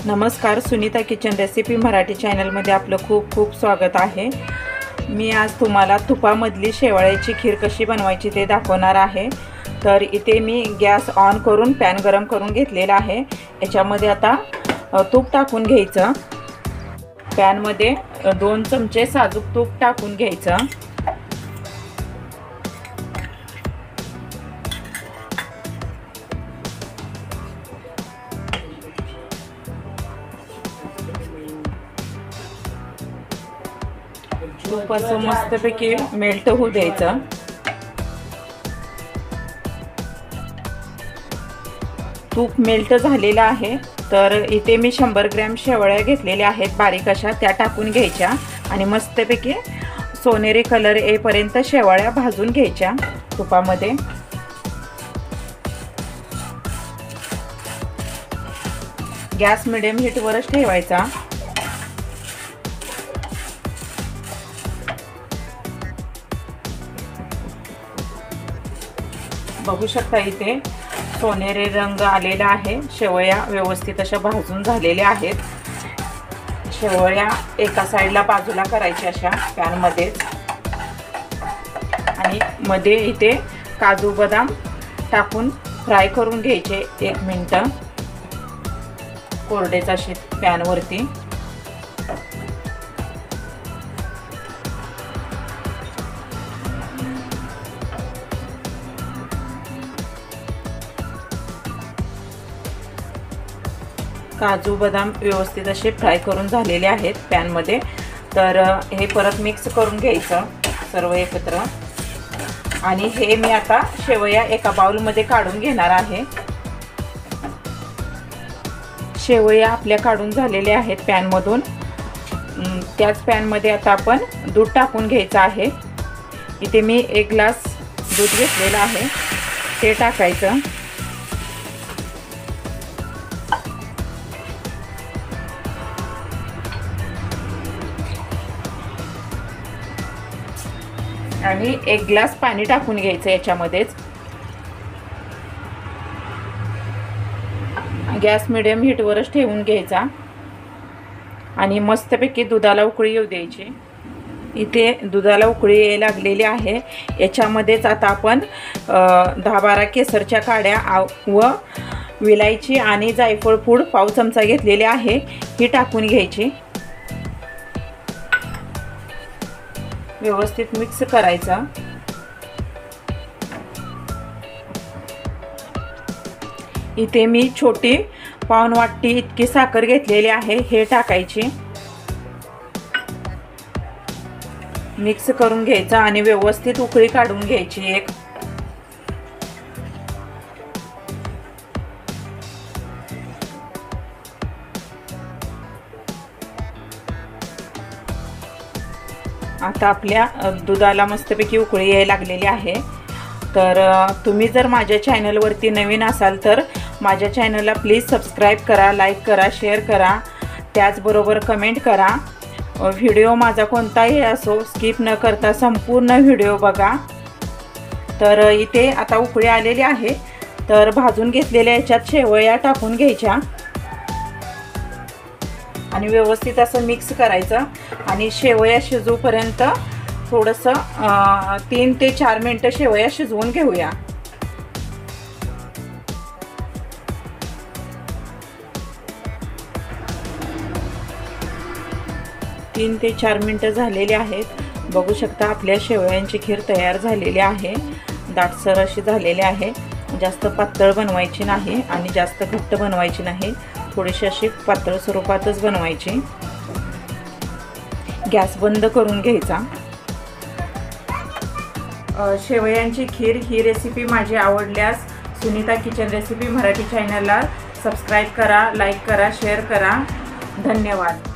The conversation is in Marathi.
नमस्कार, सुनीता किचन रेसिपी मराठी चॅनलमध्ये आपलं खूप खूप स्वागत आहे। मी आज तुम्हाला तुपामधली शेवाळ्याची खीर कशी बनवायची ते दाखवणार आहे। तर इथे मी गॅस ऑन करून पॅन गरम करून घेतलेला आहे। याच्यामध्ये आता तूप टाकून घ्यायचं। पॅनमध्ये 2 चमचे साजूक तूप टाकून घ्यायचं। तूप असं मस्तपैकी मेल्ट होऊ द्यायचं। तूप मेल्ट झालेलं आहे। तर इथे मी 100 ग्रॅम शेवळ्या घेतलेल्या आहेत बारीक अशा, त्या टाकून घ्यायच्या आणि मस्तपैकी सोनेरी कलर येईपर्यंत शेवळ्या भाजून घ्यायच्या तुपामध्ये। गॅस मिडियम हीटवरच ठेवायचा। बघू शकता इथे सोनेरी रंग आलेला आहे। शेवया व्यवस्थित अशा भाजून झालेल्या आहेत। शेवया एका साइडला बाजूला करायच्या अशा पॅन मध्ये, आणि मध्ये इथे काजू बदाम टाकून फ्राय करून घ्यायचे 1 मिनिट कोरडेच असे पॅन वरती। काजू बदाम व्यवस्थित असे फ्राय करून झालेले आहेत पॅन मध्ये। तर हे परत मिक्स करून घ्यायचं सर्व एकत्र, आणि हे मी आता शेवया एका बाउल मध्ये काढून घेणार आहे। शेवया आपल्या काढून झालेल्या आहेत पॅन मधून। त्याच पॅन मध्ये आता आपण दूध टाकून घ्यायचं आहे। इथे मी 1 ग्लास दूध घेतलेलं आहे, ते टाकायचं। आणि 1 ग्लास पाणी टाकून घ्यायचं याच्यामध्येच। गॅस मिडियम हीटवरच ठेवून घ्यायचा आणि मस्तपैकी दुधाला उकळी येऊ द्यायची। इथे दुधाला उकळी यायला लागलेली आहे। याच्यामध्येच आता आपण 10-12 केसरच्या काड्या व विलायची आणि जायफळ पूड पाव चमचा घेतलेले आहे, ही टाकून घ्यायची। व्यवस्थित मिक्स करायचा। इथे मी छोटी पाऊण वाटी इतकी साखर घेतलेली आहे, हे टाकायची। मिक्स करून घ्यायचं आणि व्यवस्थित उकळी काढून घ्यायची एक। आता आपल्या दुधाला मस्तपैकी उकळी यायला लागलेली आहे। तर तुम्ही जर माझ्या चॅनलवरती नवीन असाल तर माझ्या चॅनलला प्लीज सबस्क्राईब करा, लाईक करा, शेअर करा, त्याचबरोबर कमेंट करा। व्हिडिओ माझा कोणताही असो स्किप न करता संपूर्ण व्हिडिओ बघा। तर इथे आता उकळी आलेली आहे। तर भाजून घेतलेल्या याच्यात शेवया टाकून घ्यायच्या आणि व्यवस्थित असं मिक्स करायचं आणि शेवया शिजूपर्यंत थोडंसं 3 ते 4 मिनिटं शेवया शिजवून घेऊया। 3 ते 4 मिनिटं झालेली आहेत। बघू शकता आपल्या शेवयांची खीर तयार झालेली आहे। दाटसर अशी झालेली आहे। जास्त पातळ बनवायची नाही आणि जास्त घट्ट बनवायची नाही, थोडीशी अशी पातळ स्वरूपातच बनवायची। गॅस बंद करून घ्यायचा। शेवयांची खीर ही रेसिपी माझी आवडल्यास सुनीता किचन रेसिपी मराठी चॅनलला सबस्क्राईब करा, लाईक करा, शेअर करा। धन्यवाद।